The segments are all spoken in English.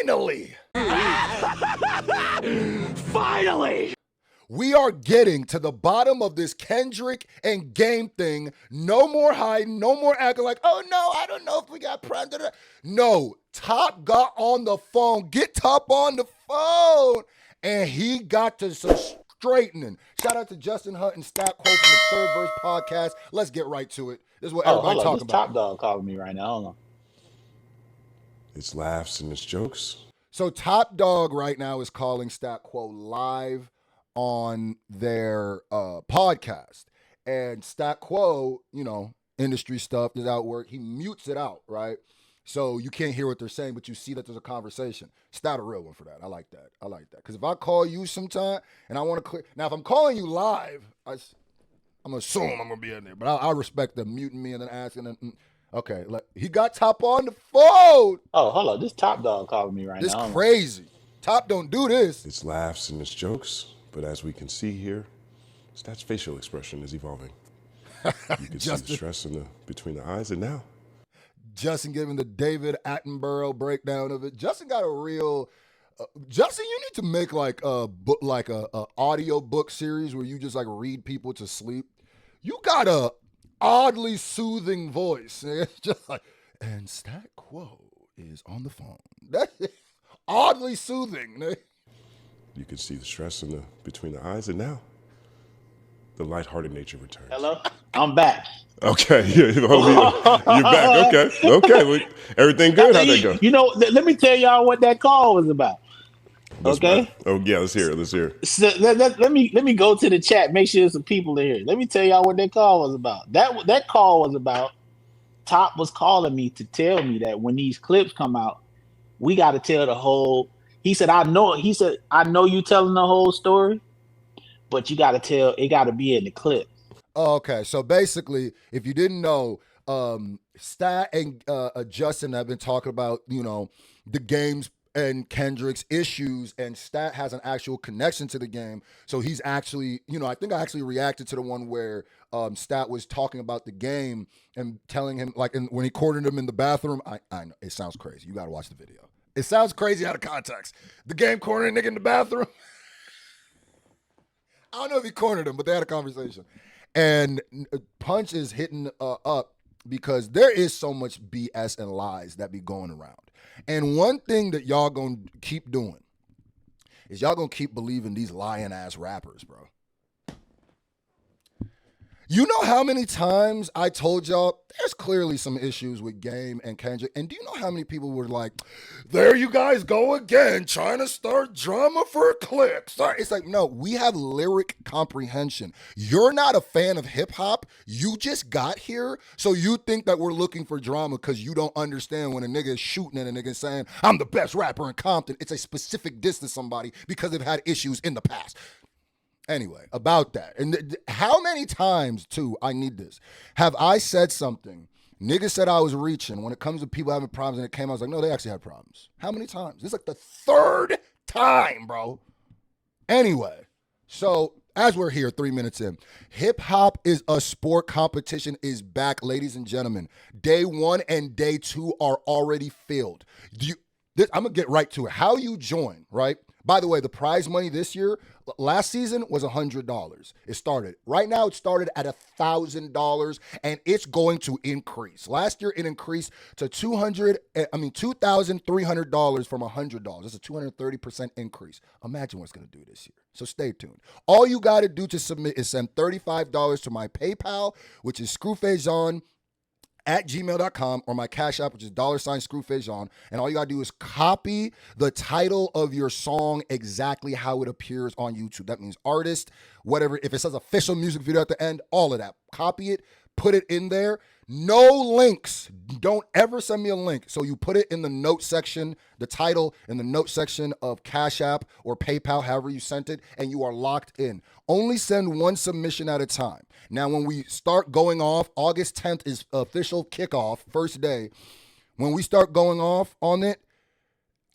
Finally! Finally! We are getting to the bottom of this Kendrick and Game thing. No more hiding, no more acting like, oh no, I don't know if we got prime. No, Top got on the phone. Get Top on the phone. And he got to some straightening. Shout out to Justin Hunt and Stat Quote from the Third Verse podcast. Let's get right to it. This is what everybody talking about. Top Dawg calling me right now. Hold on. It's laughs and it's jokes. So Top Dawg right now is calling Stat Quo live on their podcast. And Stat Quo, you know, industry stuff is out work. He mutes it out, right? So you can't hear what they're saying, but you see that there's a conversation. Stat a real one for that. I like that. Because if I call you sometime and I want to clear... Now, if I'm calling you live, I'm going to assume I'm going to be in there. But I respect them muting me and then asking them... Okay, he got Top on the phone. Oh, hold on. This Top Dawg calling me right now. This crazy. Top don't do this. It's laughs and it's jokes, but as we can see here, Stat's facial expression is evolving. You can see the stress between the eyes, and now Justin giving the David Attenborough breakdown of it. Justin got a real. Justin, you need to make like a book, like a audio book series where you just like read people to sleep. You got a oddly soothing voice. It's just like, and Stat Quo is on the phone. That's oddly soothing. You can see the stress between the eyes, and now the lighthearted nature returns. Hello? I'm back. Okay, you're back. Okay. Well, everything good? How'd that go? You know, let me tell y'all what that call was about. Okay. Oh yeah, let's hear it. So let me go to the chat. Make sure there's some people in here. Let me tell y'all what that call was about. That call was about Top was calling me to tell me that when these clips come out, we got to tell the whole. He said, I know you telling the whole story, but you got to tell. It got to be in the clip. Okay, so basically, if you didn't know, Stat and Justin have been talking about, you know, the game's and Kendrick's issues, and Stat has an actual connection to the game. So he's actually, you know, I think I actually reacted to the one where Stat was talking about the game and telling him, like, when he cornered him in the bathroom. I know, it sounds crazy. You got to watch the video. It sounds crazy out of context. The game cornering a nigga in the bathroom. I don't know if he cornered him, but they had a conversation. And Punch is hitting up because there is so much BS and lies that be going around. And one thing that y'all gonna keep doing is y'all gonna keep believing these lying ass rappers, bro. You know how many times I told y'all there's clearly some issues with Game and Kendrick, and do you know how many people were like, there you guys go again, trying to start drama for clicks? It's like, no, we have lyric comprehension. You're not a fan of hip hop. You just got here, so you think that we're looking for drama because you don't understand when a nigga is shooting at a nigga saying, I'm the best rapper in Compton. It's a specific diss to somebody because they've had issues in the past. Anyway, about that. And how many times, too, I need this, have I said something, niggas said I was reaching, when it comes to people having problems, and it came, I was like, no, they actually had problems. How many times? This is like the third time, bro. Anyway, so as we're here 3 minutes in, hip-hop is a sport. Competition is back, ladies and gentlemen. Day 1 and day 2 are already filled. I'm going to get right to it. How you join, right? By the way, the prize money this year, last season was $100. It started. Right now, it started at $1,000, and it's going to increase. Last year, it increased to $2,300 from $100. That's a 230% increase. Imagine what it's going to do this year. So stay tuned. All you got to do to submit is send $35 to my PayPal, which is screwfaceon@gmail.com, or my Cash App, which is $screwfaceon. And all you gotta do is copy the title of your song exactly how it appears on YouTube. That means artist, whatever. If it says official music video at the end, all of that. Copy it, put it in there. No links. Don't ever send me a link. So you put it in the note section, the title in the note section of Cash App or PayPal, however you sent it, and you are locked in. Only send one submission at a time. Now, when we start going off, August 10th is official kickoff, first day. When we start going off on it,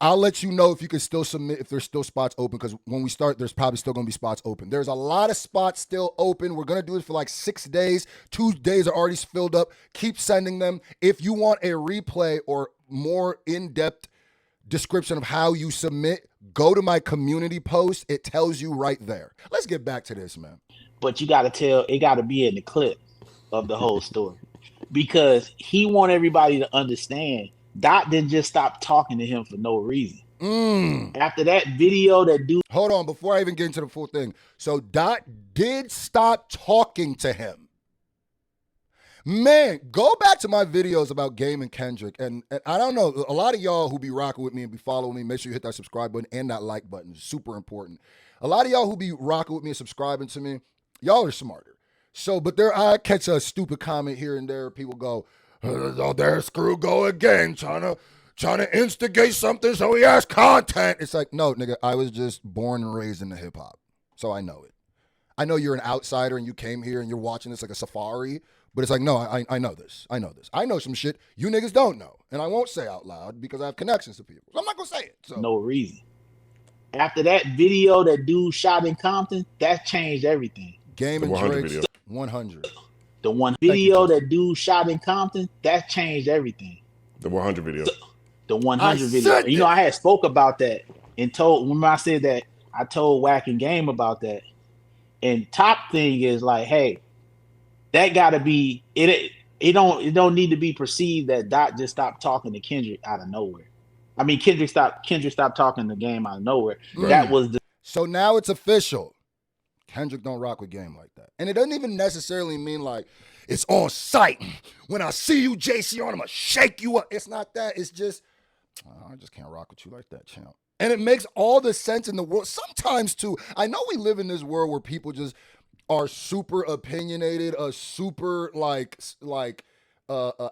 I'll let you know if you can still submit, if there's still spots open, because when we start, there's probably still going to be spots open. There's a lot of spots still open. We're going to do this for like 6 days. 2 days are already filled up. Keep sending them. If you want a replay or more in-depth description of how you submit, go to my community post. It tells you right there. Let's get back to this, man. But you got to tell, it got to be in the clip of the whole story. Because he want everybody to understand Dot didn't just stop talking to him for no reason. After that video, that dude. Hold on, before I even get into the full thing. So Dot did stop talking to him. Man, go back to my videos about Game and Kendrick. And I don't know, a lot of y'all who be rocking with me and be following me, make sure you hit that subscribe button and that like button. It's super important. A lot of y'all who be rocking with me and subscribing to me, y'all are smarter. So, but I catch a stupid comment here and there. People go, oh, there Screw go again, trying to instigate something so he has content. It's like, no, nigga, I was just born and raised into hip hop. So I know it. I know you're an outsider and you came here and you're watching this like a safari, but it's like, no, I know this. I know this. I know some shit you niggas don't know. And I won't say out loud because I have connections to people. So I'm not going to say it. So. No reason. After that video that dude shot in Compton, that changed everything. Game and Drake's 100. The one video that dude shot in Compton, that changed everything. The 100 video. The 100 video. You know, I had spoke about that and remember I said that I told Wack and Game about that. And top thing is like, hey, that gotta be it. It don't need to be perceived that Dot just stopped talking to Kendrick out of nowhere. I mean, Kendrick stopped talking to Game out of nowhere. That was the. So now it's official. Kendrick don't rock with Game like that. And it doesn't even necessarily mean like it's on sight. When I see you, JC, I'm gonna shake you up. It's not that. It's just, I just can't rock with you like that, champ. And it makes all the sense in the world. Sometimes too, I know we live in this world where people just are super opinionated, super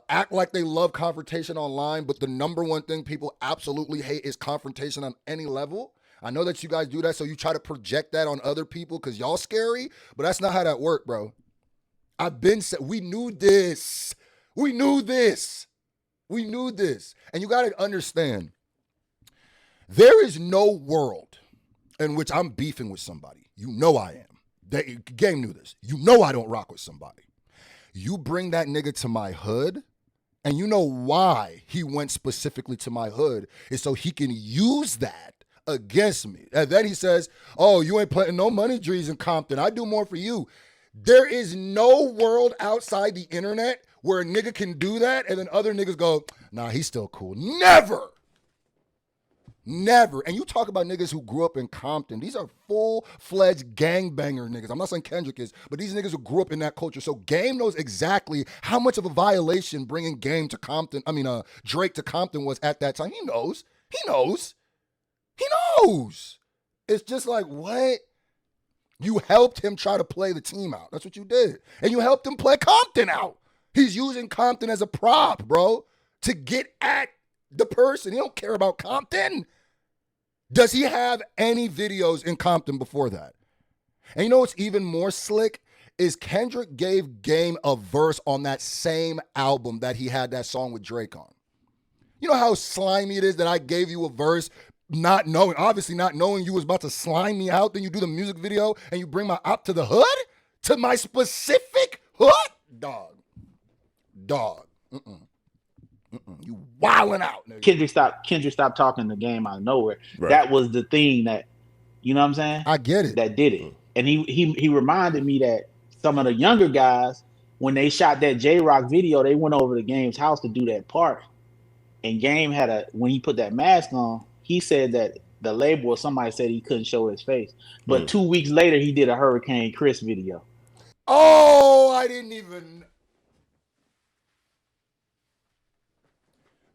act like they love confrontation online, but the number one thing people absolutely hate is confrontation on any level. I know that you guys do that, so you try to project that on other people because y'all scary, but that's not how that works, bro. We knew this. We knew this. And you got to understand, there is no world in which I'm beefing with somebody. You know I am. Game knew this. You know I don't rock with somebody. You bring that nigga to my hood, and you know why he went specifically to my hood is so he can use that against me. And then he says, oh, you ain't planting no money trees in Compton. I do more for you. There is no world outside the internet where a nigga can do that and then other niggas go, nah, he's still cool. Never. And you talk about niggas who grew up in Compton. These are full-fledged gangbanger niggas. I'm not saying Kendrick is, but these niggas who grew up in that culture. So Game knows exactly how much of a violation bringing Drake to Compton was at that time. He knows. It's just like, what? You helped him try to play the team out. That's what you did. And you helped him play Compton out. He's using Compton as a prop, bro, to get at the person. He don't care about Compton. Does he have any videos in Compton before that? And you know what's even more slick is Kendrick gave Game a verse on that same album that he had that song with Drake on. You know how slimy it is that I gave you a verse obviously not knowing you was about to slime me out, then you do the music video and you bring my op to the hood? To my specific hood? Dog. You wilding out, nigga. Kendrick stopped talking the Game out of nowhere. Right. That was the thing that, you know what I'm saying? I get it. That did it. And he reminded me that some of the younger guys, when they shot that J-Rock video, they went over to Game's house to do that part. And Game when he put that mask on, he said that the label or somebody said he couldn't show his face. But 2 weeks later, he did a Hurricane Chris video. Oh, I didn't even.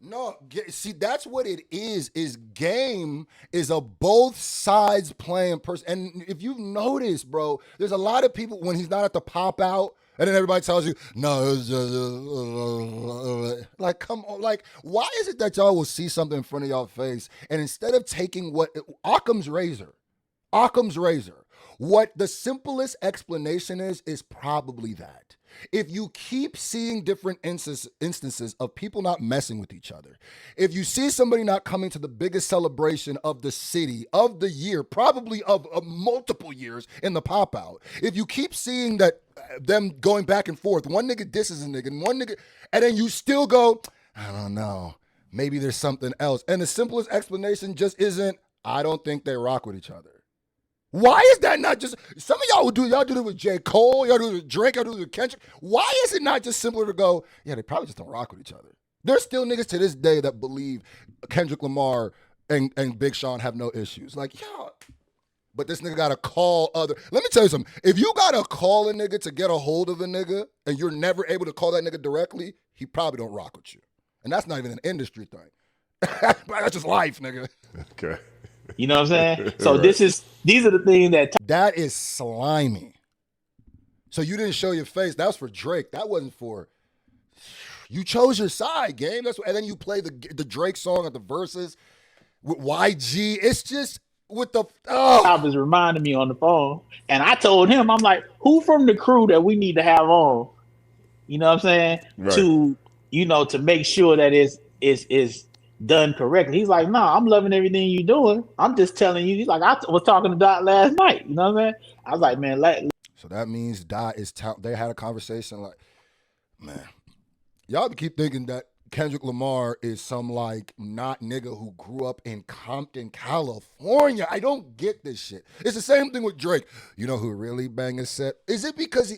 No, see, that's what it is Game is a both sides playing person. And if you've noticed, bro, there's a lot of people when he's not at the pop out, and then everybody tells you, no, it's just, like, come on. Like, why is it that y'all will see something in front of y'all face, and instead of taking Occam's razor, what the simplest explanation is probably that. If you keep seeing different instances of people not messing with each other, if you see somebody not coming to the biggest celebration of the city, of the year, probably of multiple years in the pop out, if you keep seeing that them going back and forth, one nigga disses a nigga, and one nigga, and then you still go, I don't know, maybe there's something else. And the simplest explanation just isn't, I don't think they rock with each other. Why is that not just, some of y'all do it with J. Cole, y'all do it with Drake, y'all do it with Kendrick. Why is it not just simpler to go, yeah, they probably just don't rock with each other? There's still niggas to this day that believe Kendrick Lamar and Big Sean have no issues. Like, yeah, but this nigga gotta call other. Let me tell you something. If you gotta call a nigga to get a hold of a nigga and you're never able to call that nigga directly, he probably don't rock with you. And that's not even an industry thing. That's just life, nigga. Okay. You know what I'm saying? So Right. these are the things that is slimy. So you didn't show your face. That was for Drake. That wasn't for. You chose your side, game. That's what, and then you play the Drake song at the verses with YG. It's just with the Top is reminding me on the phone, and I told him, I'm like, who from the crew that we need to have on? You know what I'm saying? Right. To make sure that it's done correctly. He's like, nah, I'm loving everything you're doing. I'm just telling you. He's like, I was talking to Dot last night. You know what I'm saying? I was like, man, so that means Dot is they had a conversation like, man, y'all keep thinking that Kendrick Lamar is some like not nigga who grew up in Compton, California. I don't get this shit. It's the same thing with Drake. You know who really bang his set? Is it because he?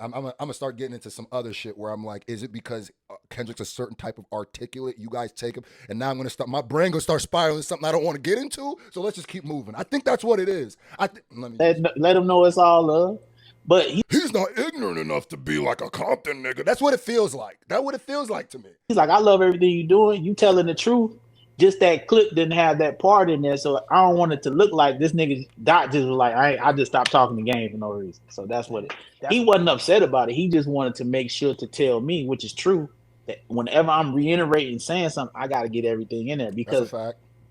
I'm gonna start getting into some other shit where I'm like, is it because Kendrick's a certain type of articulate? You guys take him, and now I'm gonna start. My brain gonna start spiraling something I don't want to get into. So let's just keep moving. I think that's what it is. let him know it's all love. But he's not ignorant enough to be like a Compton nigga. That's what it feels like. That's what it feels like to me. He's like, I love everything you're doing. You telling the truth. Just that clip didn't have that part in there, so I don't want it to look like this nigga Dot just was like, I just stopped talking the game for no reason. So that's what it. He wasn't upset about it. He just wanted to make sure to tell me, which is true, that whenever I'm reiterating saying something, I got to get everything in there because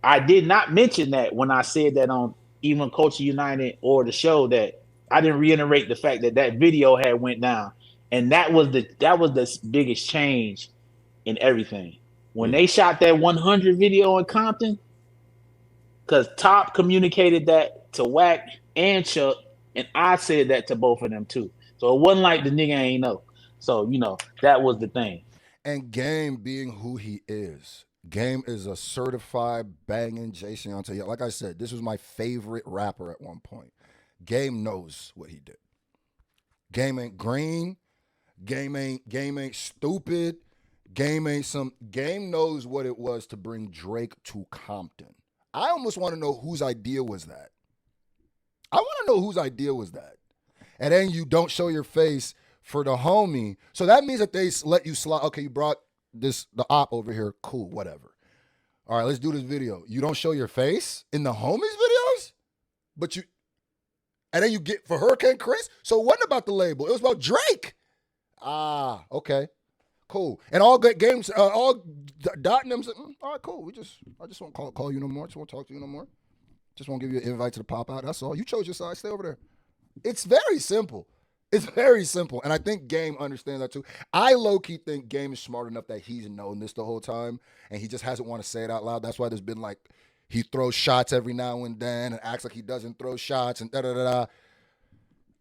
I did not mention that when I said that on even Culture United or the show that I didn't reiterate the fact that video had went down, and that was the biggest change in everything. When they shot that 100 video in Compton, because Top communicated that to Wack and Chuck, and I said that to both of them too. So it wasn't like the nigga ain't know. So, that was the thing. And Game being who he is. Game is a certified banging Jason Yante. Like I said, this was my favorite rapper at one point. Game knows what he did. Game ain't green. Game ain't stupid. Game knows what it was to bring Drake to Compton. I almost want to know whose idea was that. And then you don't show your face for the homie. So that means that they let you slide. Okay, you brought the op over here. Cool, whatever. All right, let's do this video. You don't show your face in the homies videos? And then you get for Hurricane Chris? So it wasn't about the label. It was about Drake. Ah, okay. Cool. And all good games, all Dot and them said, all right, cool. I just won't call you no more. Just won't talk to you no more. Just won't give you an invite to the pop out. That's all. You chose your side. Stay over there. It's very simple. And I think Game understands that too. I low-key think Game is smart enough that he's known this the whole time, and he just hasn't want to say it out loud. That's why there's been like, he throws shots every now and then and acts like he doesn't throw shots and da-da-da-da.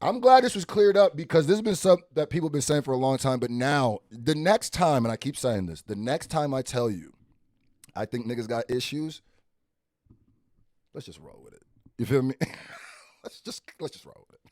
I'm glad this was cleared up because this has been something that people have been saying for a long time. But now, the next time, and I keep saying this, the next time I tell you, I think niggas got issues, let's just roll with it. You feel me? let's just roll with it.